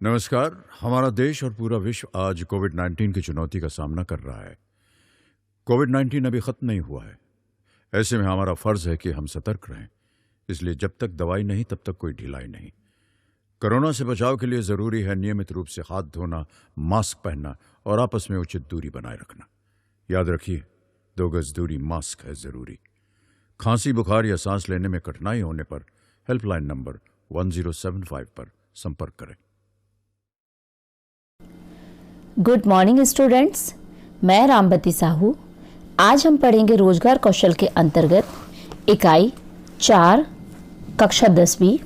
नमस्कार। हमारा देश और पूरा विश्व आज कोविड-19 की चुनौती का सामना कर रहा है। कोविड-19 अभी खत्म नहीं हुआ है। ऐसे में हमारा फर्ज है कि हम सतर्क रहें। इसलिए जब तक दवाई नहीं तब तक कोई ढिलाई नहीं। कोरोना से बचाव के लिए जरूरी है नियमित रूप से हाथ धोना, मास्क पहनना और आपस में उचित दूरी बनाए रखना। याद रखिए, 2 गज दूरी मास्क है जरूरी। खांसी, बुखार या सांस लेने में कठिनाई होने पर हेल्पलाइन नंबर 1075 पर संपर्क करें। गुड मॉर्निंग स्टूडेंट्स, मैं रामवती साहू। आज हम पढ़ेंगे रोजगार कौशल के अंतर्गत इकाई 4 कक्षा 10वीं।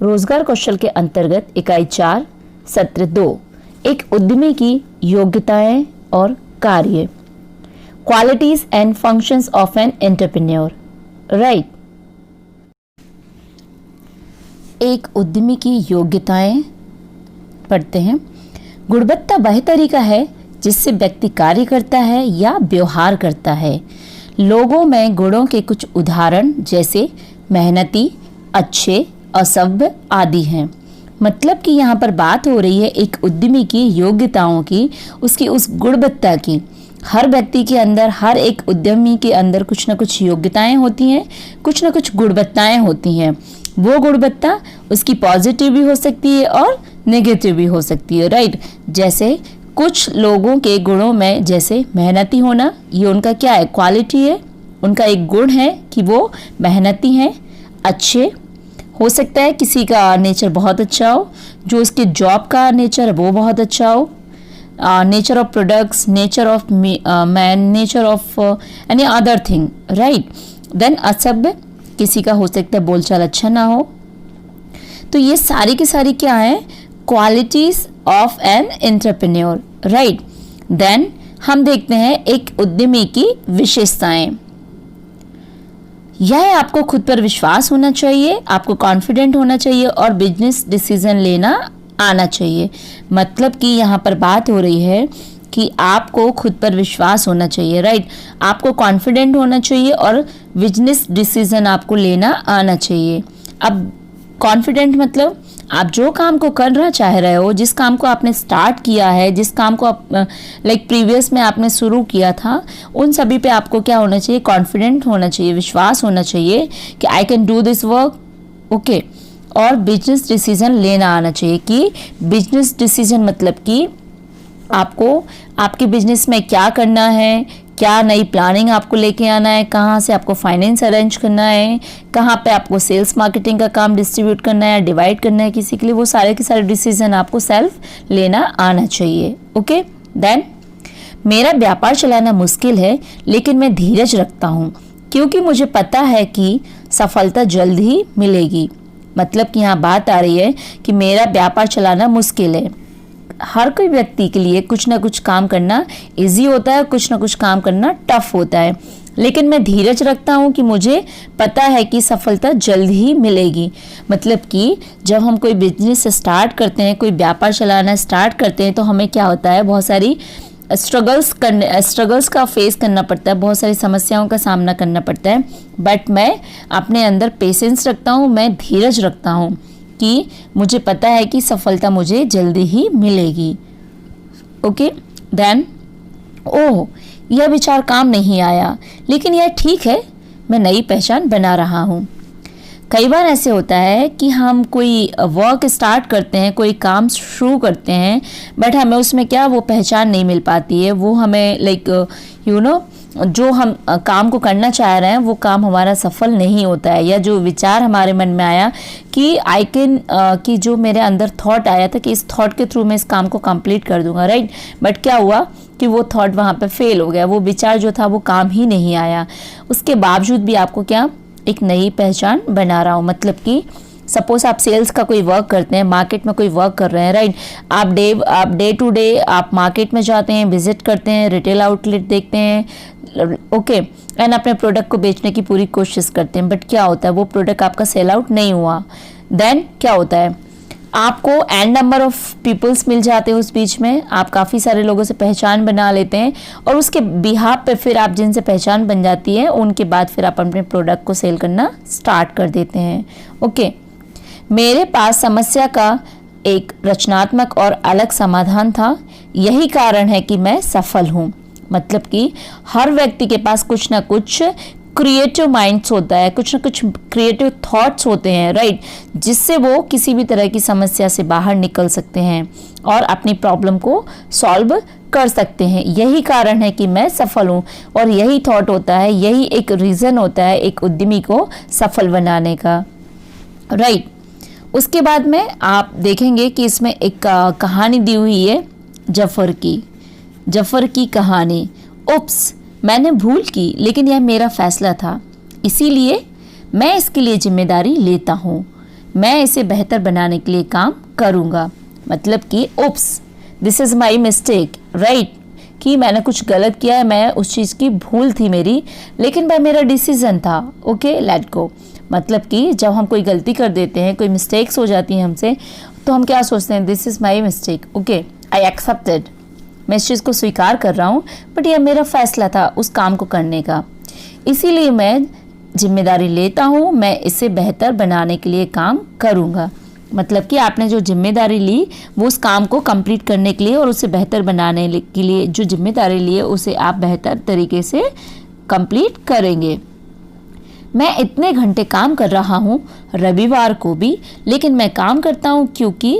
रोजगार कौशल के अंतर्गत इकाई 4 सत्र 2 एक उद्यमी की योग्यताएं और कार्य, qualities and functions of an entrepreneur. Right. एक उद्यमी की योग्यताएं पढ़ते हैं। गुणवत्ता वह तरीका है जिससे व्यक्ति कार्य करता है या व्यवहार करता है। लोगों में गुणों के कुछ उदाहरण जैसे मेहनती, अच्छे, असभ्य आदि हैं। मतलब कि यहाँ पर बात हो रही है एक उद्यमी की योग्यताओं की, उसकी उस गुणवत्ता की। हर व्यक्ति के अंदर, हर एक उद्यमी के अंदर कुछ न कुछ योग्यताएं होती हैं, कुछ न कुछ गुणवत्ताएं होती हैं। वो गुणवत्ता उसकी पॉजिटिव भी हो सकती है और नेगेटिव भी हो सकती है। राइट। जैसे कुछ लोगों के गुणों में जैसे मेहनती होना, ये उनका क्या है, क्वालिटी है, उनका एक गुण है कि वो मेहनती हैं। अच्छे हो सकता है किसी का नेचर बहुत अच्छा हो, जो उसके जॉब का नेचर है वो बहुत अच्छा हो। Nature of products, nature of man, nature of any other thing. Right. Then असभ्य, किसी का हो सकता है बोलचाल अच्छा ना हो। तो ये सारी की सारी क्या है, qualities of an entrepreneur. Right. Then हम देखते हैं एक उद्यमी की विशेषताएं। यह आपको खुद पर विश्वास होना चाहिए, आपको कॉन्फिडेंट होना चाहिए और बिजनेस डिसीजन लेना आना चाहिए। मतलब कि यहाँ पर बात हो रही है कि आपको खुद पर विश्वास होना चाहिए। राइट। आपको कॉन्फिडेंट होना चाहिए और बिजनेस डिसीजन आपको लेना आना चाहिए। अब कॉन्फिडेंट मतलब आप जो काम को करना चाह रहे हो, जिस काम को आपने स्टार्ट किया है, जिस काम को आप लाइक प्रीवियस में आपने शुरू किया था, उन सभी पे आपको क्या होना चाहिए, कॉन्फिडेंट होना चाहिए, विश्वास होना चाहिए कि I can do this work. Okay. और बिजनेस डिसीजन लेना आना चाहिए कि बिजनेस डिसीजन मतलब कि आपको आपके बिजनेस में क्या करना है, क्या नई प्लानिंग आपको लेके आना है, कहाँ से आपको फाइनेंस अरेंज करना है, कहाँ पे आपको सेल्स मार्केटिंग का काम डिस्ट्रीब्यूट करना है, डिवाइड करना है किसी के लिए, वो सारे के सारे डिसीजन आपको सेल्फ लेना आना चाहिए। ओके। देन मेरा व्यापार चलाना मुश्किल है लेकिन मैं धीरज रखता हूँ क्योंकि मुझे पता है कि सफलता जल्द ही मिलेगी। मतलब कि यहाँ बात आ रही है कि मेरा व्यापार चलाना मुश्किल है। हर कोई व्यक्ति के लिए कुछ ना कुछ काम करना इजी होता है, कुछ ना कुछ काम करना टफ होता है, लेकिन मैं धीरज रखता हूँ कि मुझे पता है कि सफलता जल्द ही मिलेगी। मतलब कि जब हम कोई बिजनेस स्टार्ट करते हैं, कोई व्यापार चलाना स्टार्ट करते हैं, तो हमें क्या होता है, बहुत सारी स्ट्रगल्स का फेस करना पड़ता है, बहुत सारी समस्याओं का सामना करना पड़ता है। बट मैं अपने अंदर पेशेंस रखता हूँ, मैं धीरज रखता हूँ कि मुझे पता है कि सफलता मुझे जल्दी ही मिलेगी। ओके। देन ओह, यह विचार काम नहीं आया, लेकिन यह ठीक है, मैं नई पहचान बना रहा हूँ। कई बार ऐसे होता है कि हम कोई वर्क स्टार्ट करते हैं, कोई काम शुरू करते हैं, बट हमें उसमें क्या वो पहचान नहीं मिल पाती है। वो हमें लाइक जो हम काम को करना चाह रहे हैं वो काम हमारा सफल नहीं होता है, या जो विचार हमारे मन में आया कि आई कैन कि जो मेरे अंदर थॉट आया था कि इस थॉट के थ्रू मैं इस काम को कंप्लीट कर दूंगा। राइट। बट क्या हुआ कि वो थॉट वहाँ पे फेल हो गया, वो विचार जो था वो काम ही नहीं आया। उसके बावजूद भी आपको क्या, एक नई पहचान बना रहा हूँ। मतलब कि सपोज आप सेल्स का कोई वर्क करते हैं, मार्केट में कोई वर्क कर रहे हैं। राइट। आप डे टू डे आप मार्केट में जाते हैं, विजिट करते हैं, रिटेल आउटलेट देखते हैं। ओके। एंड अपने प्रोडक्ट को बेचने की पूरी कोशिश करते हैं, बट क्या होता है, वो प्रोडक्ट आपका सेल आउट नहीं हुआ। देन क्या होता है, आपको एन नंबर ऑफ पीपल्स मिल जाते हैं उस बीच में, आप काफ़ी सारे लोगों से पहचान बना लेते हैं, और उसके बिहाफ पे फिर आप जिनसे पहचान बन जाती है उनके बाद फिर आप अपने प्रोडक्ट को सेल करना स्टार्ट कर देते हैं। ओके। मेरे पास समस्या का एक रचनात्मक और अलग समाधान था। यही कारण है कि मैं सफल हूँ। मतलब कि हर व्यक्ति के पास कुछ ना कुछ क्रिएटिव माइंड्स होता है, कुछ ना कुछ क्रिएटिव थॉट्स होते हैं, राइट, जिससे वो किसी भी तरह की समस्या से बाहर निकल सकते हैं और अपनी प्रॉब्लम को सॉल्व कर सकते हैं। यही कारण है कि मैं सफल हूँ और यही थॉट होता है, यही एक रीज़न होता है एक उद्यमी को सफल बनाने का, राइट। उसके बाद में आप देखेंगे कि इसमें एक कहानी दी हुई है जफ़र की कहानी। उप्स, मैंने भूल की, लेकिन यह मेरा फैसला था, इसीलिए मैं इसके लिए जिम्मेदारी लेता हूँ। मैं इसे बेहतर बनाने के लिए काम करूँगा। मतलब कि oops, this is my mistake, right, कि मैंने कुछ गलत किया है, मैं उस चीज़ की भूल थी मेरी, लेकिन वह मेरा डिसीज़न था। Okay, let go. मतलब कि जब हम कोई गलती कर देते हैं, कोई मिस्टेक्स हो जाती हैं हमसे, तो हम क्या सोचते हैं, this is my mistake, okay, I accepted, मैं इस चीज़ को स्वीकार कर रहा हूँ, बट यह मेरा फैसला था उस काम को करने का, इसीलिए मैं जिम्मेदारी लेता हूँ, मैं इसे बेहतर बनाने के लिए काम करूँगा। मतलब कि आपने जो जिम्मेदारी ली वो उस काम को कंप्लीट करने के लिए और उसे बेहतर बनाने के लिए जो जिम्मेदारी ली है उसे आप बेहतर तरीके से कंप्लीट करेंगे। मैं इतने घंटे काम कर रहा हूँ रविवार को भी, लेकिन मैं काम करता हूँ क्योंकि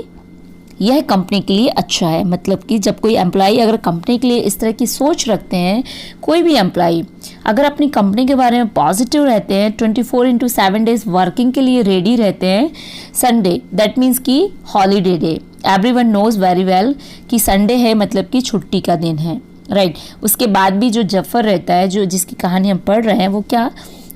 यह कंपनी के लिए अच्छा है। मतलब कि जब कोई एम्प्लॉई अगर कंपनी के लिए इस तरह की सोच रखते हैं, कोई भी एम्प्लॉई अगर अपनी कंपनी के बारे में पॉजिटिव रहते हैं, 24/7 डेज वर्किंग के लिए रेडी रहते हैं, संडे दैट मीन्स कि holiday day, everyone knows very well कि संडे है मतलब कि छुट्टी का दिन है, राइट। उसके बाद भी जो जफ़र रहता है, जो जिसकी कहानी हम पढ़ रहे हैं, वो क्या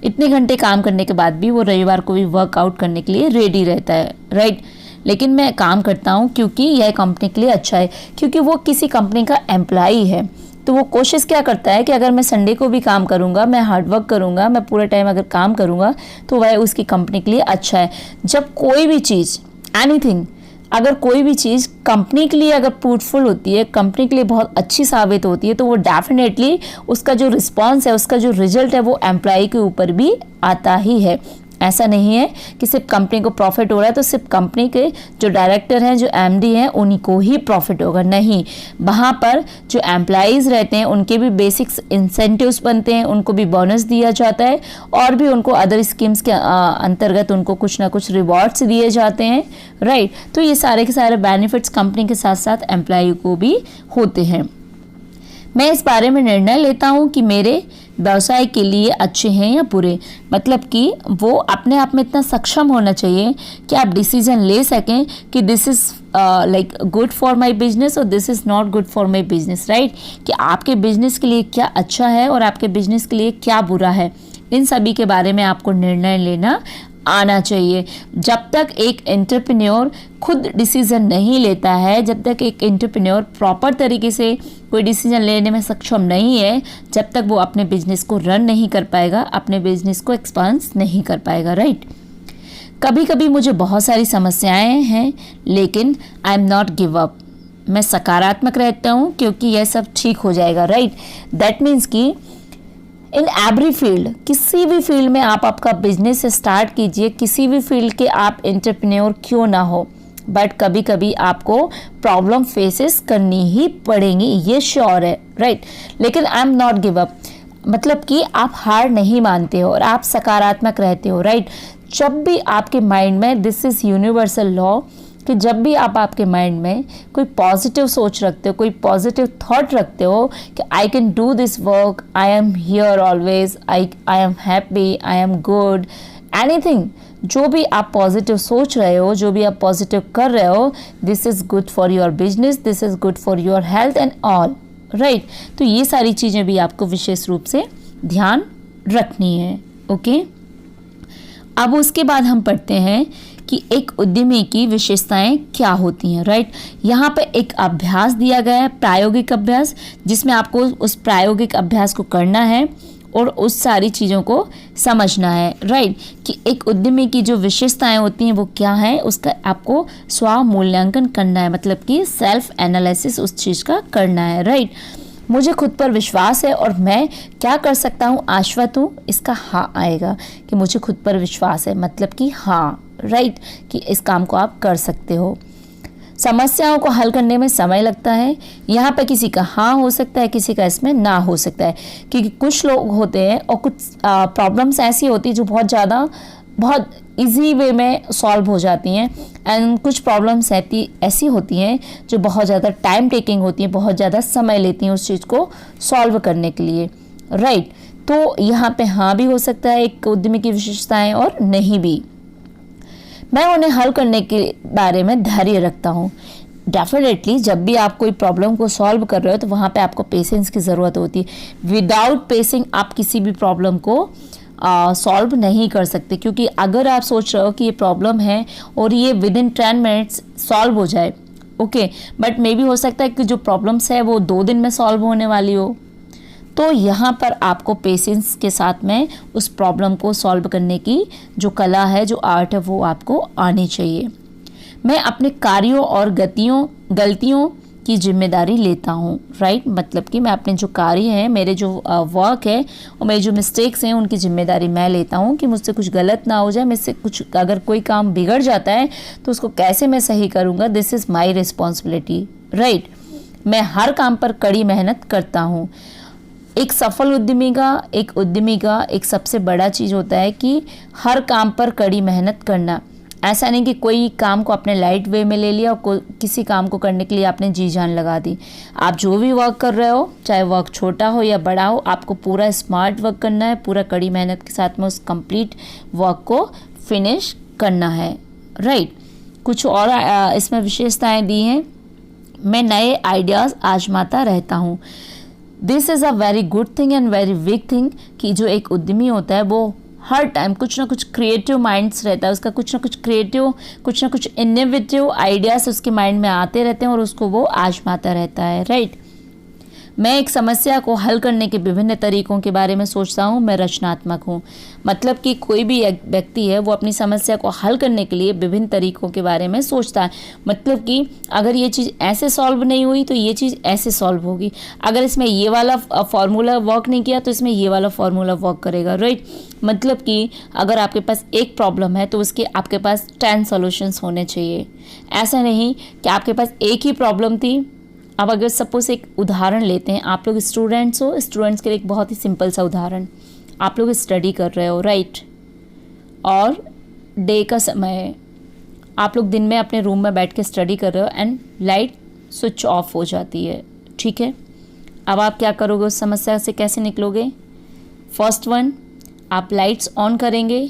इतने घंटे काम करने के बाद भी वो रविवार को भी वर्कआउट करने के लिए रेडी रहता है, राइट। लेकिन मैं काम करता हूँ क्योंकि यह कंपनी के लिए अच्छा है, क्योंकि वो किसी कंपनी का एम्प्लॉई है, तो वो कोशिश क्या करता है कि अगर मैं संडे को भी काम करूँगा, मैं हार्डवर्क करूँगा, मैं पूरे टाइम अगर काम करूँगा तो वह उसकी कंपनी के लिए अच्छा है। जब कोई भी चीज़, एनीथिंग, अगर कोई भी चीज़ कंपनी के लिए अगर फ्रूटफुल होती है, कंपनी के लिए बहुत अच्छी साबित होती है, तो वो डेफिनेटली उसका जो रिस्पॉन्स है, उसका जो रिजल्ट है, वो एम्प्लॉई के ऊपर भी आता ही है। ऐसा नहीं है कि सिर्फ कंपनी को प्रॉफिट हो रहा है तो सिर्फ कंपनी के जो डायरेक्टर हैं, जो एमडी हैं, उन्हीं को ही प्रॉफिट होगा, नहीं। वहाँ पर जो एम्प्लॉइज़ रहते हैं उनके भी बेसिक्स इंसेंटिव्स बनते हैं, उनको भी बोनस दिया जाता है और भी उनको अदर स्कीम्स के अंतर्गत उनको कुछ ना कुछ रिवॉर्ड्स दिए जाते हैं, राइट। तो ये सारे के सारे बेनिफिट्स कंपनी के साथ साथ एम्प्लॉय को भी होते हैं। मैं इस बारे में निर्णय लेता हूँ कि मेरे व्यवसाय के लिए अच्छे हैं या बुरे। मतलब कि वो अपने आप में इतना सक्षम होना चाहिए कि आप डिसीजन ले सकें कि this is like good for my business और this is not good for my business, right. कि आपके बिजनेस के लिए क्या अच्छा है और आपके बिजनेस के लिए क्या बुरा है, इन सभी के बारे में आपको निर्णय लेना आना चाहिए। जब तक एक एंटरप्रेन्योर खुद डिसीजन नहीं लेता है, जब तक एक एंटरप्रेन्योर प्रॉपर तरीके से कोई डिसीजन लेने में सक्षम नहीं है, जब तक वो अपने बिजनेस को रन नहीं कर पाएगा, अपने बिजनेस को एक्सपांस नहीं कर पाएगा, राइट। कभी कभी मुझे बहुत सारी समस्याएं हैं, लेकिन I am not give up. मैं सकारात्मक रहता हूँ क्योंकि यह सब ठीक हो जाएगा, राइट। दैट मीन्स कि इन एवरी फील्ड, किसी भी फील्ड में आप आपका बिजनेस स्टार्ट कीजिए, किसी भी फील्ड के आप एंटरप्रेन्योर क्यों ना हो, बट कभी कभी आपको प्रॉब्लम फेसेस करनी ही पड़ेंगी, ये श्योर है, राइट। लेकिन I am not give up, मतलब कि आप हार नहीं मानते हो और आप सकारात्मक रहते हो, राइट। जब भी आपके माइंड में, दिस इज़ यूनिवर्सल लॉ, कि जब भी आप आपके माइंड में कोई पॉजिटिव सोच रखते हो, कोई पॉजिटिव थॉट रखते हो कि I can do this work, I am here always, I am happy, I am good, anything, जो भी आप पॉजिटिव सोच रहे हो, जो भी आप पॉजिटिव कर रहे हो, this is good for your business, this is good for your health and all, right. तो ये सारी चीज़ें भी आपको विशेष रूप से ध्यान रखनी है, ओके। अब उसके बाद हम पढ़ते हैं कि एक उद्यमी की विशेषताएं क्या होती हैं, राइट। यहाँ पे एक अभ्यास दिया गया है, प्रायोगिक अभ्यास, जिसमें आपको उस प्रायोगिक अभ्यास को करना है और उस सारी चीज़ों को समझना है, राइट। कि एक उद्यमी की जो विशेषताएं होती हैं वो क्या है, उसका आपको स्व मूल्यांकन करना है, मतलब कि सेल्फ एनालिसिस उस चीज़ का करना है, राइट। मुझे खुद पर विश्वास है और मैं क्या कर सकता हूँ, आश्वस्त हूँ, इसका हाँ आएगा कि मुझे खुद पर विश्वास है, मतलब कि हाँ, राइट, कि इस काम को आप कर सकते हो। समस्याओं को हल करने में समय लगता है। यहाँ पे किसी का हाँ हो सकता है, किसी का इसमें ना हो सकता है, क्योंकि कुछ लोग होते हैं और कुछ प्रॉब्लम्स ऐसी होती है जो बहुत इजी वे में सॉल्व हो जाती हैं, एंड कुछ प्रॉब्लम्स ऐसी होती हैं जो बहुत ज़्यादा टाइम टेकिंग होती हैं, बहुत ज़्यादा समय लेती हैं उस चीज़ को सॉल्व करने के लिए, राइट। तो यहाँ पे हाँ भी हो सकता है एक उद्यमी की विशेषताएं, और नहीं भी। मैं उन्हें हल करने के बारे में धैर्य रखता हूँ। डेफिनेटली जब भी आप कोई प्रॉब्लम को सॉल्व कर रहे हो तो वहाँ पे आपको पेशेंस की ज़रूरत होती है। विदाउट पेशेंस आप किसी भी प्रॉब्लम को सॉल्व नहीं कर सकते, क्योंकि अगर आप सोच रहे हो कि ये प्रॉब्लम है और ये विद इन 10 मिनट्स सॉल्व हो जाए, ओके, बट मे बी हो सकता है कि जो प्रॉब्लम्स है वो 2 दिन में सॉल्व होने वाली हो। तो यहाँ पर आपको पेशेंस के साथ में उस प्रॉब्लम को सॉल्व करने की जो कला है, जो आर्ट है, वो आपको आनी चाहिए। मैं अपने कार्यों और गलतियों की जिम्मेदारी लेता हूँ, राइट। मतलब कि मैं अपने जो कार्य हैं, मेरे जो वर्क है और मेरे जो मिस्टेक्स हैं, उनकी जिम्मेदारी मैं लेता हूँ कि मुझसे कुछ गलत ना हो जाए, मुझसे कुछ अगर कोई काम बिगड़ जाता है तो उसको कैसे मैं सही करूँगा, this is my responsibility, right. मैं हर काम पर कड़ी मेहनत करता हूँ। एक सफल उद्यमी का एक सबसे बड़ा चीज़ होता है कि हर काम पर कड़ी मेहनत करना। ऐसा नहीं कि कोई काम को अपने लाइट वे में ले लिया और किसी काम को करने के लिए आपने जी जान लगा दी। आप जो भी वर्क कर रहे हो, चाहे वर्क छोटा हो या बड़ा हो, आपको पूरा स्मार्ट वर्क करना है, पूरा कड़ी मेहनत के साथ में उस कंप्लीट वर्क को फिनिश करना है, राइट। कुछ और इसमें विशेषताएं दी हैं। मैं नए आइडियाज़ आजमाता रहता हूँ। This is a very good thing and very big thing कि जो एक उद्यमी होता है वो हर टाइम कुछ ना कुछ क्रिएटिव माइंड्स रहता है उसका, कुछ ना कुछ इनोवेटिव आइडियाज़ उसके माइंड में आते रहते हैं और उसको वो आजमाता रहता है, राइट। मैं एक समस्या को हल करने के विभिन्न तरीकों के बारे में सोचता हूँ। मैं रचनात्मक हूँ। मतलब कि कोई भी एक व्यक्ति है वो अपनी समस्या को हल करने के लिए विभिन्न तरीकों के बारे में सोचता है। मतलब कि अगर ये चीज़ ऐसे सॉल्व नहीं हुई तो ये चीज़ ऐसे सॉल्व होगी, अगर इसमें ये वाला फार्मूला वर्क नहीं किया तो इसमें ये वाला फार्मूला वर्क करेगा, राइट। मतलब कि अगर आपके पास एक प्रॉब्लम है तो उसके आपके पास 10 सॉल्यूशंस होने चाहिए। ऐसा नहीं कि आपके पास एक ही प्रॉब्लम थी। अब अगर सपोज एक उदाहरण लेते हैं, आप लोग स्टूडेंट्स के लिए एक बहुत ही सिंपल सा उदाहरण, आप लोग स्टडी कर रहे हो, राइट, और डे का समय है, आप लोग दिन में अपने रूम में बैठ के स्टडी कर रहे हो एंड लाइट स्विच ऑफ हो जाती है, ठीक है। अब आप क्या करोगे, उस समस्या से कैसे निकलोगे? फर्स्ट वन, आप लाइट्स ऑन करेंगे,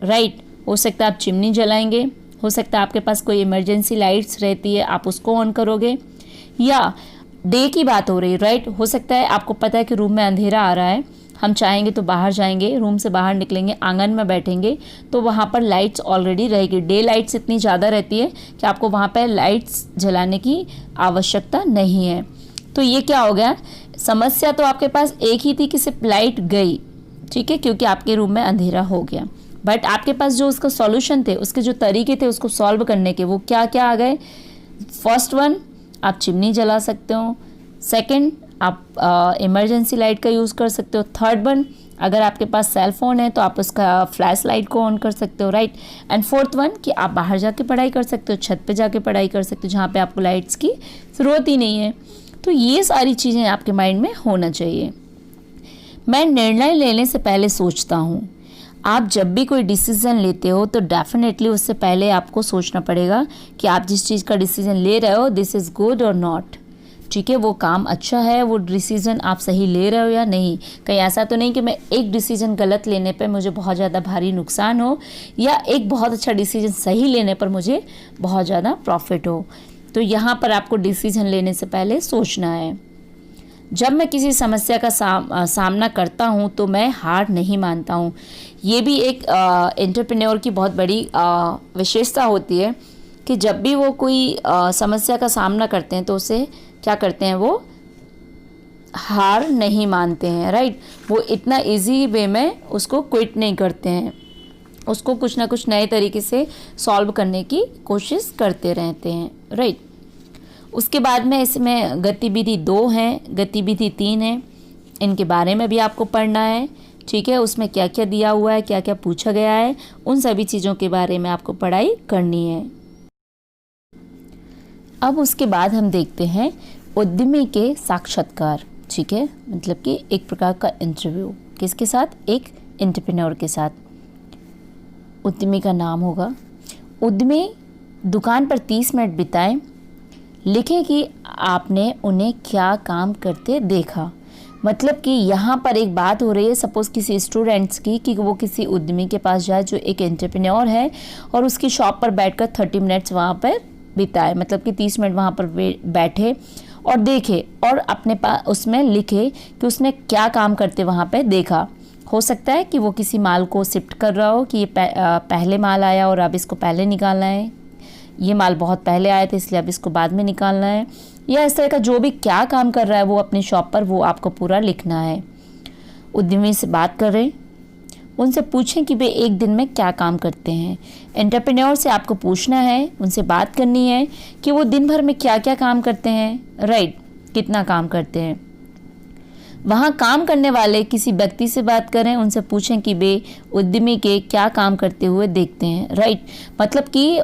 राइट। हो सकता है आप चिमनी जलाएंगे, हो सकता है आपके पास कोई इमरजेंसी लाइट्स रहती है, आप उसको ऑन करोगे, या डे की बात हो रही है, राइट। हो सकता है आपको पता है कि रूम में अंधेरा आ रहा है, हम चाहेंगे तो बाहर जाएंगे, रूम से बाहर निकलेंगे, आंगन में बैठेंगे तो वहाँ पर लाइट्स ऑलरेडी रहेगी। डे लाइट्स इतनी ज़्यादा रहती है कि आपको वहाँ पर लाइट्स जलाने की आवश्यकता नहीं है। तो ये क्या हो गया, समस्या तो आपके पास एक ही थी कि सिर्फ लाइट गई, ठीक है, क्योंकि आपके रूम में अंधेरा हो गया, बट आपके पास जो उसका सॉल्यूशन थे, उसके जो तरीके थे उसको सॉल्व करने के, वो क्या क्या आ गए। फर्स्ट वन, आप चिमनी जला सकते हो। सेकंड, आप इमरजेंसी लाइट का यूज़ कर सकते हो। थर्ड वन, अगर आपके पास सेल फ़ोन है तो आप उसका फ्लैश लाइट को ऑन कर सकते हो, राइट। एंड फोर्थ वन कि आप बाहर जाके पढ़ाई कर सकते हो, छत पे जाके पढ़ाई कर सकते हो जहाँ पे आपको लाइट्स की ज़रूरत ही नहीं है। तो ये सारी चीज़ें आपके माइंड में होना चाहिए। मैं निर्णय लेने से पहले सोचता हूँ। आप जब भी कोई डिसीज़न लेते हो तो डेफिनेटली उससे पहले आपको सोचना पड़ेगा कि आप जिस चीज़ का डिसीज़न ले रहे हो, दिस इज़ गुड और नॉट, ठीक है, वो काम अच्छा है, वो डिसीज़न आप सही ले रहे हो या नहीं। कहीं ऐसा तो नहीं कि मैं एक डिसीज़न गलत लेने पे मुझे बहुत ज़्यादा भारी नुकसान हो, या एक बहुत अच्छा डिसीज़न सही लेने पर मुझे बहुत ज़्यादा प्रॉफिट हो। तो यहाँ पर आपको डिसीज़न लेने से पहले सोचना है। जब मैं किसी समस्या का सामना करता हूँ तो मैं हार नहीं मानता हूँ। ये भी एक एंटरप्रेन्योर की बहुत बड़ी विशेषता होती है कि जब भी वो कोई समस्या का सामना करते हैं तो उसे क्या करते हैं, वो हार नहीं मानते हैं, राइट। वो इतना इजी वे में उसको क्विट नहीं करते हैं, उसको कुछ ना कुछ नए तरीके से सॉल्व करने की कोशिश करते रहते हैं, राइट। उसके बाद में इसमें गतिविधि 2 है, गतिविधि 3 है, इनके बारे में भी आपको पढ़ना है, ठीक है। उसमें क्या क्या दिया हुआ है, क्या क्या पूछा गया है, उन सभी चीज़ों के बारे में आपको पढ़ाई करनी है। अब उसके बाद हम देखते हैं उद्यमी के साक्षात्कार, ठीक है, मतलब कि एक प्रकार का इंटरव्यू। किसके साथ? एक एंटरप्रेन्योर के साथ। उद्यमी का नाम होगा। उद्यमी दुकान पर 30 मिनट बिताएं। लिखें कि आपने उन्हें क्या काम करते देखा। मतलब कि यहाँ पर एक बात हो रही है, सपोज़ किसी स्टूडेंट्स की, कि वो किसी उद्यमी के पास जाए जो एक एंटरप्रेन्योर है और उसकी शॉप पर बैठकर 30 मिनट्स वहाँ पर बिताए, मतलब कि 30 मिनट वहाँ पर बैठे और देखे और अपने पास उसमें लिखे कि उसने क्या काम करते वहाँ पे देखा। हो सकता है कि वो किसी माल को शिफ्ट कर रहा हो कि ये पहले माल आया और अब इसको पहले निकालना है, ये माल बहुत पहले आया था इसलिए अब इसको बाद में निकालना है, या इस तरह का जो भी क्या काम कर रहा है वो अपनी शॉप पर, वो आपको पूरा लिखना है। उद्यमी से बात करें, उनसे पूछें कि वे एक दिन में क्या काम करते हैं। एंटरप्रेन्योर से आपको पूछना है, उनसे बात करनी है कि वो दिन भर में क्या क्या काम करते हैं, राइट, कितना काम करते हैं। वहाँ काम करने वाले किसी व्यक्ति से बात करें, उनसे पूछें कि वे उद्यमी के क्या काम करते हुए देखते हैं, राइट। मतलब कि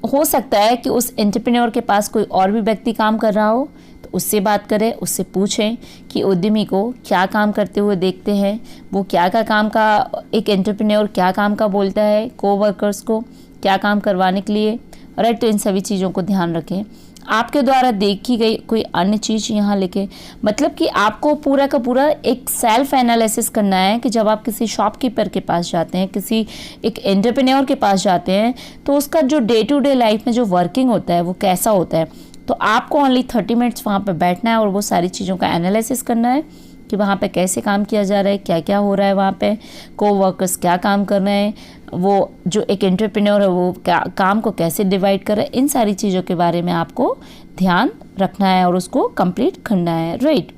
हो सकता है कि उस एंटरप्रेन्योर के पास कोई और भी व्यक्ति काम कर रहा हो, तो उससे बात करें, उससे पूछें कि उद्यमी को क्या काम करते हुए देखते हैं, वो क्या क्या काम का, एक एंटरप्रेन्योर क्या काम का बोलता है कोवर्कर्स को क्या काम करवाने के लिए, राइट। तो इन सभी चीज़ों को ध्यान रखें। आपके द्वारा देखी गई कोई अन्य चीज़ यहाँ लिखें। मतलब कि आपको पूरा का पूरा एक सेल्फ एनालिसिस करना है कि जब आप किसी शॉपकीपर के पास जाते हैं, किसी एक एंटरप्रेन्योर के पास जाते हैं, तो उसका जो डे टू डे लाइफ में जो वर्किंग होता है वो कैसा होता है। तो आपको ओनली 30 मिनट्स वहाँ पर बैठना है और वो सारी चीज़ों का एनालिसिस करना है कि वहाँ पे कैसे काम किया जा रहा है, क्या क्या हो रहा है, वहाँ पे कोवर्कर्स क्या काम कर रहे हैं, वो जो एक एंटरप्रेन्योर है वो क्या काम को कैसे डिवाइड कर रहा है। इन सारी चीज़ों के बारे में आपको ध्यान रखना है और उसको कंप्लीट करना है, राइट।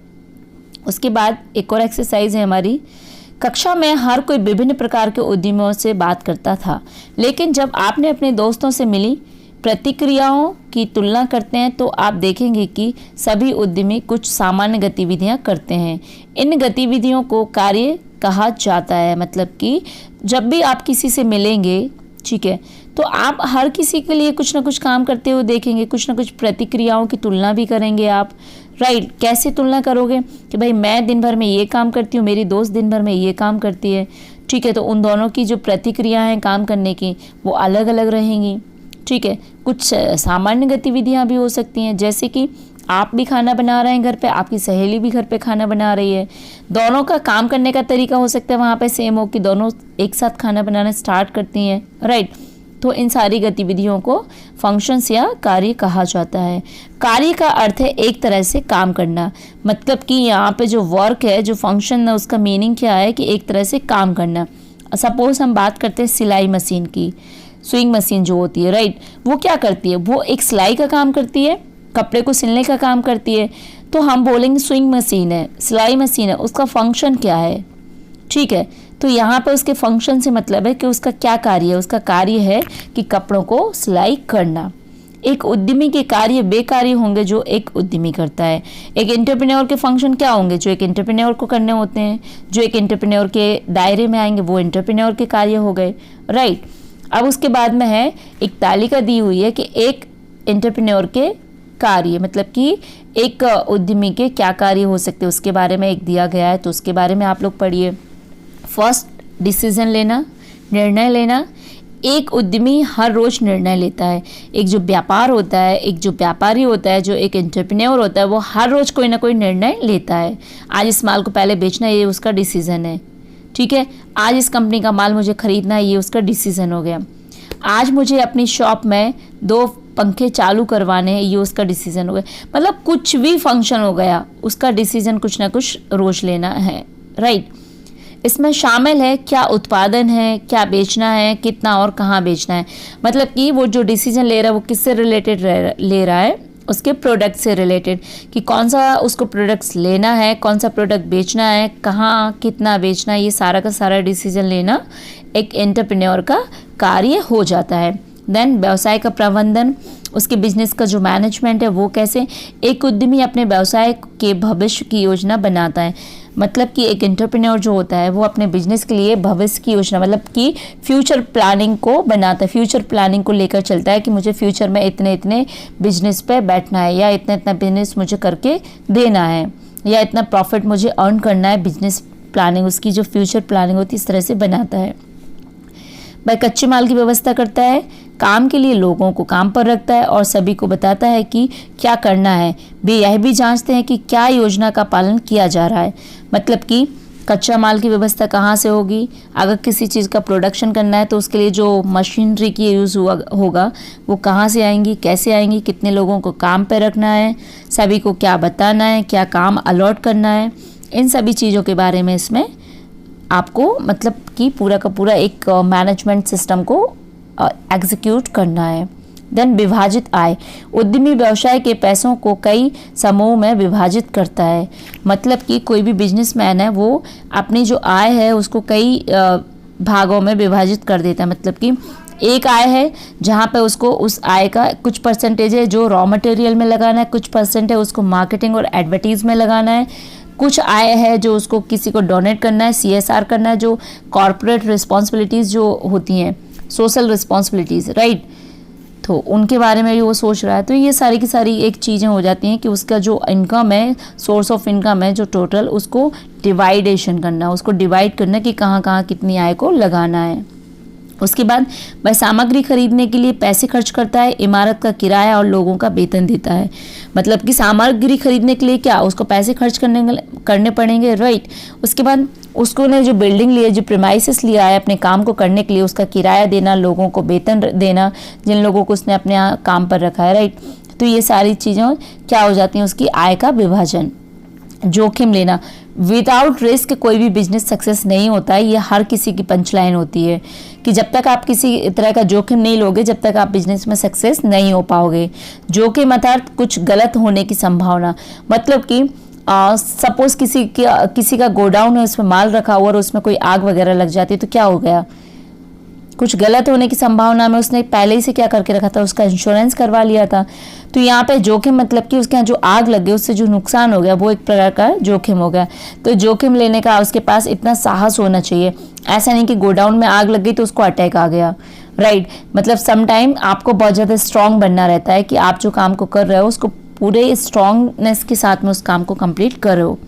उसके बाद एक और एक्सरसाइज है हमारी। कक्षा में हर कोई विभिन्न प्रकार के उद्यमियों से बात करता था, लेकिन जब आपने अपने दोस्तों से मिली प्रतिक्रियाओं की तुलना करते हैं तो आप देखेंगे कि सभी उद्यमी कुछ सामान्य गतिविधियां करते हैं। इन गतिविधियों को कार्य कहा जाता है। मतलब कि जब भी आप किसी से मिलेंगे, ठीक है, तो आप हर किसी के लिए कुछ ना कुछ काम करते हुए देखेंगे, कुछ ना कुछ प्रतिक्रियाओं की तुलना भी करेंगे आप, राइट। कैसे तुलना करोगे कि भाई मैं दिन भर में ये काम करती हूँ, मेरी दोस्त दिन भर में ये काम करती है, ठीक है, तो उन दोनों की जो प्रतिक्रिया हैं काम करने की वो अलग अलग रहेंगी, ठीक है। कुछ सामान्य गतिविधियां भी हो सकती हैं, जैसे कि आप भी खाना बना रहे हैं घर पे, आपकी सहेली भी घर पे खाना बना रही है, दोनों का काम करने का तरीका हो सकता है वहाँ पे सेम हो कि दोनों एक साथ खाना बनाना स्टार्ट करती हैं, राइट। तो इन सारी गतिविधियों को फंक्शंस या कार्य कहा जाता है। कार्य का अर्थ है एक तरह से काम करना। मतलब कि यहाँ पे जो वर्क है, जो फंक्शन है, उसका मीनिंग क्या है कि एक तरह से काम करना। सपोज हम बात करते हैं सिलाई मशीन की, स्विंग मशीन जो होती है, राइट, वो क्या करती है, वो एक सिलाई का काम करती है, कपड़े को सिलने का काम करती है। तो हम बोलेंगे स्विंग मशीन है, सिलाई मशीन है, उसका फंक्शन क्या है, ठीक है। तो यहाँ पर उसके फंक्शन से मतलब है कि उसका क्या कार्य है। उसका कार्य है कि कपड़ों को सिलाई करना। एक उद्यमी के कार्य बेकार्य होंगे जो एक उद्यमी करता है। एक एंटरप्रेन्योर के फंक्शन क्या होंगे जो एक एंटरप्रेन्योर को करने होते हैं। जो एक एंटरप्रेन्योर के दायरे में आएंगे वो एंटरप्रेन्योर के कार्य हो गए, राइट। अब उसके बाद में है एक तालिका दी हुई है कि एक एंटरप्रेन्योर के कार्य, मतलब कि एक उद्यमी के क्या कार्य हो सकते हैं उसके बारे में एक दिया गया है, तो उसके बारे में आप लोग पढ़िए। फर्स्ट, डिसीजन लेना, निर्णय लेना। एक उद्यमी हर रोज निर्णय लेता है। एक जो व्यापार होता है, एक जो व्यापारी होता है, जो एक एंटरप्रेन्योर होता है, वो हर रोज कोई ना कोई निर्णय लेता है। आज इस माल को पहले बेचना है, ये उसका डिसीजन है, ठीक है। आज इस कंपनी का माल मुझे खरीदना है, ये उसका डिसीजन हो गया। आज मुझे अपनी शॉप में 2 पंखे चालू करवाने हैं, ये उसका डिसीजन हो गया। मतलब कुछ भी फंक्शन हो गया, उसका डिसीजन कुछ ना कुछ रोज लेना है, राइट। इसमें शामिल है क्या उत्पादन है, क्या बेचना है, कितना और कहाँ बेचना है। मतलब कि वो जो डिसीजन ले रहा है वो किससे रिलेटेड ले रहा है, उसके प्रोडक्ट से रिलेटेड, कि कौन सा उसको प्रोडक्ट्स लेना है, कौन सा प्रोडक्ट बेचना है, कहाँ कितना बेचना है। ये सारा का सारा डिसीजन लेना एक एंटरप्रेन्योर का कार्य हो जाता है। देन व्यवसाय का प्रबंधन, उसके बिजनेस का जो मैनेजमेंट है वो कैसे। एक उद्यमी अपने व्यवसाय के भविष्य की योजना बनाता है, मतलब कि एक एंटरप्रेन्योर जो होता है वो अपने बिजनेस के लिए भविष्य की योजना, मतलब कि फ्यूचर प्लानिंग को बनाता है, फ्यूचर प्लानिंग को लेकर चलता है कि मुझे फ्यूचर में इतने इतने बिजनेस पे बैठना है, या इतना इतना बिजनेस मुझे करके देना है, या इतना प्रॉफिट मुझे अर्न करना है। बिजनेस प्लानिंग, उसकी जो फ्यूचर प्लानिंग होती है, इस तरह से बनाता है। वह कच्चे माल की व्यवस्था करता है, काम के लिए लोगों को काम पर रखता है और सभी को बताता है कि क्या करना है। वे यह भी जांचते हैं कि क्या योजना का पालन किया जा रहा है, मतलब कि कच्चा माल की व्यवस्था कहाँ से होगी, अगर किसी चीज़ का प्रोडक्शन करना है तो उसके लिए जो मशीनरी की यूज़ होगा वो कहाँ से आएंगी, कैसे आएंगी, कितने लोगों को काम पर रखना है, सभी को क्या बताना है, क्या काम अलॉट करना है, इन सभी चीज़ों के बारे में इसमें आपको मतलब कि पूरा का पूरा एक मैनेजमेंट सिस्टम को एग्जीक्यूट करना है। देन विभाजित आय, उद्यमी व्यवसाय के पैसों को कई समूह में विभाजित करता है, मतलब कि कोई भी बिजनेसमैन है वो अपनी जो आय है उसको कई भागों में विभाजित कर देता है। मतलब कि एक आय है जहाँ पे उसको उस आय का कुछ परसेंटेज है जो रॉ मटेरियल में लगाना है, कुछ परसेंट है उसको मार्केटिंग और एडवर्टीज में लगाना है, कुछ आय है जो उसको किसी को डोनेट करना है, CSR करना है, जो कॉर्पोरेट रिस्पॉन्सिबिलिटीज़ जो होती हैं, सोशल रिस्पॉन्सिबिलिटीज़, राइट, तो उनके बारे में भी वो सोच रहा है। तो ये सारी की सारी एक चीज़ें हो जाती हैं कि उसका जो इनकम है, सोर्स ऑफ इनकम है जो टोटल, उसको डिवाइडेशन करना, उसको डिवाइड करना कि कहाँ कहाँ कितनी आय को लगाना है। उसके बाद वह सामग्री खरीदने के लिए पैसे खर्च करता है, इमारत का किराया और लोगों का वेतन देता है, मतलब कि सामग्री खरीदने के लिए क्या उसको पैसे खर्च करने पड़ेंगे, राइट। उसके बाद उसको ने जो बिल्डिंग ली है, जो प्रीमाइसेस लिया है अपने काम को करने के लिए, उसका किराया देना, लोगों को वेतन देना, जिन लोगों को उसने अपने यहाँ काम पर रखा है, राइट। तो ये सारी चीज़ें क्या हो जाती हैं, उसकी आय का विभाजन। जोखिम लेना, विदाउट रिस्क कोई भी बिजनेस सक्सेस नहीं होता है, ये हर किसी की पंचलाइन होती है कि जब तक आप किसी तरह का जोखिम नहीं लोगे जब तक आप बिजनेस में सक्सेस नहीं हो पाओगे। जोखिम अर्थात कुछ गलत होने की संभावना, मतलब कि सपोज किसी का गोडाउन है, उसमें माल रखा हुआ और उसमें कोई आग वगैरह लग जाती है तो क्या हो गया, कुछ गलत होने की संभावना में उसने पहले ही से क्या करके रखा था, उसका इंश्योरेंस करवा लिया था। तो यहाँ पे जोखिम मतलब कि उसके यहाँ जो आग लग गई उससे जो नुकसान हो गया वो एक प्रकार का जोखिम हो गया। तो जोखिम लेने का उसके पास इतना साहस होना चाहिए, ऐसा नहीं कि गोडाउन में आग लग गई तो उसको अटैक आ गया, राइट। मतलब सम टाइम आपको बहुत ज़्यादा स्ट्रांग बनना रहता है कि आप जो काम को कर रहे हो उसको पूरे स्ट्रांगनेस के साथ में उस काम को कंप्लीट करो।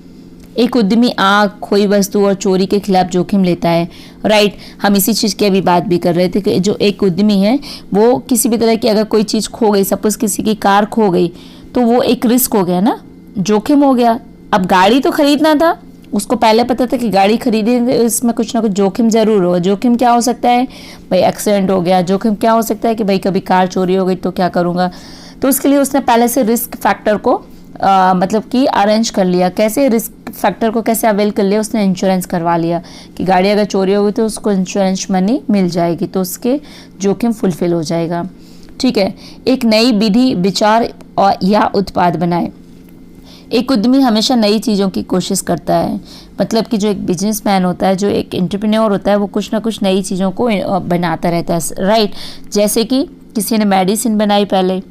एक उद्यमी आग, खोई वस्तु और चोरी के खिलाफ जोखिम लेता है, राइट। हम इसी चीज़ की अभी बात भी कर रहे थे कि जो एक उद्यमी है वो किसी भी तरह की अगर कोई चीज़ खो गई, सपोज किसी की कार खो गई तो वो एक रिस्क हो गया ना, जोखिम हो गया। अब गाड़ी तो खरीदना था, उसको पहले पता था कि गाड़ी खरीदेंगे इसमें कुछ ना कुछ जोखिम जरूर होगा। जोखिम क्या हो सकता है भाई, एक्सीडेंट हो गया, जोखिम क्या हो सकता है कि भाई कभी कार चोरी हो गई तो क्या करूँगा। तो उसके लिए उसने पहले से रिस्क फैक्टर को मतलब कि अरेंज कर लिया। कैसे रिस्क फैक्टर को कैसे अवेल कर लिया, उसने इंश्योरेंस करवा लिया कि गाड़ी अगर चोरी हो गई तो उसको इंश्योरेंस मनी मिल जाएगी, तो उसके जोखिम फुलफिल हो जाएगा, ठीक है। एक नई विधि, विचार और या उत्पाद बनाए। एक उद्यमी हमेशा नई चीज़ों की कोशिश करता है, मतलब कि जो एक बिजनेसमैन होता है, जो एक एंटरप्रेन्योर होता है, वो कुछ ना कुछ नई चीज़ों को बनाता रहता है, राइट। जैसे कि किसी ने मेडिसिन बनाई पहले,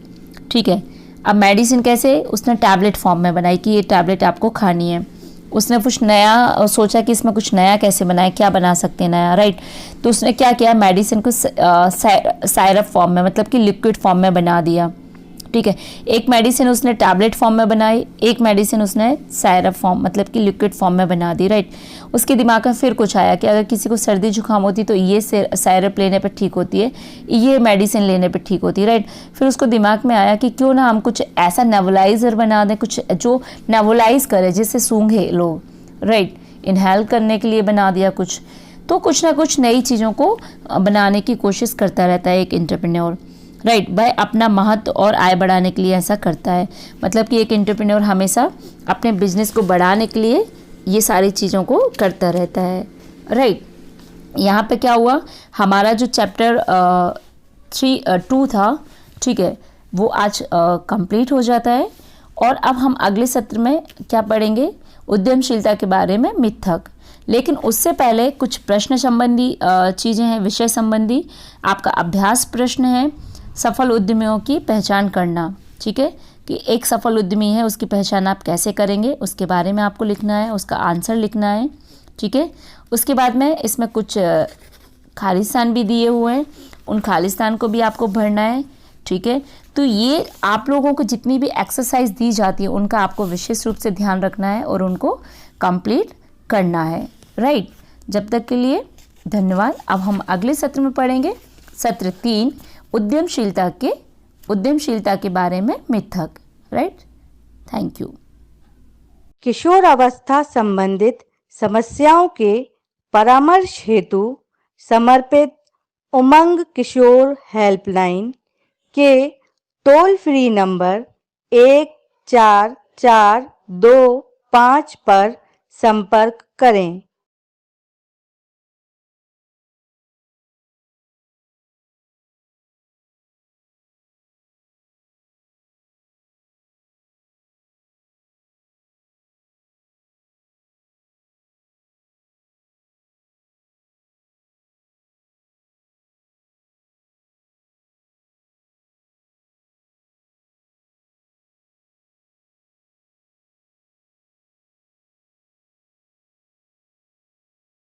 ठीक है। अब मेडिसिन कैसे, उसने टैबलेट फॉर्म में बनाई कि ये टैबलेट आपको खानी है। उसने कुछ नया सोचा कि इसमें कुछ नया कैसे बनाए, क्या बना सकते हैं नया, राइट। तो उसने क्या किया, मेडिसिन को सायरप फॉर्म में, मतलब कि लिक्विड फॉर्म में बना दिया, ठीक है। एक मेडिसिन उसने टैबलेट फॉर्म में बनाई, एक मेडिसिन उसने सायरप फॉर्म मतलब कि लिक्विड फॉर्म में बना दी, राइट। उसके दिमाग में फिर कुछ आया कि अगर किसी को सर्दी जुकाम होती तो ये सायरप लेने पर ठीक होती है, ये मेडिसिन लेने पर ठीक होती है, राइट। फिर उसको दिमाग में आया कि क्यों ना हम कुछ ऐसा नेबुलाइजर बना दें, कुछ जो नेबुलाइज करे जिससे सूंघे लोग, राइट। इनहेल करने के लिए बना दिया कुछ। तो कुछ ना कुछ नई चीज़ों को बनाने की कोशिश करता रहता है एक एंटरप्रेन्योर, राइट। वह अपना महत्व और आय बढ़ाने के लिए ऐसा करता है, मतलब कि एक एंटरप्रेन्योर हमेशा अपने बिजनेस को बढ़ाने के लिए ये सारी चीज़ों को करता रहता है, राइट। यहाँ पे क्या हुआ, हमारा जो चैप्टर 2 था, ठीक है, वो आज कंप्लीट हो जाता है। और अब हम अगले सत्र में क्या पढ़ेंगे, उद्यमशीलता के बारे में मिथक। लेकिन उससे पहले कुछ प्रश्न संबंधी चीज़ें हैं, विषय संबंधी आपका अभ्यास प्रश्न है। सफल उद्यमियों की पहचान करना, ठीक है, कि एक सफल उद्यमी है उसकी पहचान आप कैसे करेंगे, उसके बारे में आपको लिखना है, उसका आंसर लिखना है, ठीक है। उसके बाद में इसमें कुछ खालिस्तान भी दिए हुए हैं, उन खालिस्तान को भी आपको भरना है, ठीक है। तो ये आप लोगों को जितनी भी एक्सरसाइज दी जाती है उनका आपको विशेष रूप से ध्यान रखना है और उनको कंप्लीट करना है, राइट। जब तक के लिए धन्यवाद। अब हम अगले सत्र में पढ़ेंगे सत्र 3 उद्यमशीलता के बारे में मिथक, राइट। Thank you. किशोर अवस्था संबंधित समस्याओं के परामर्श हेतु समर्पित उमंग किशोर हेल्पलाइन के टोल फ्री नंबर 144225 पर संपर्क करें।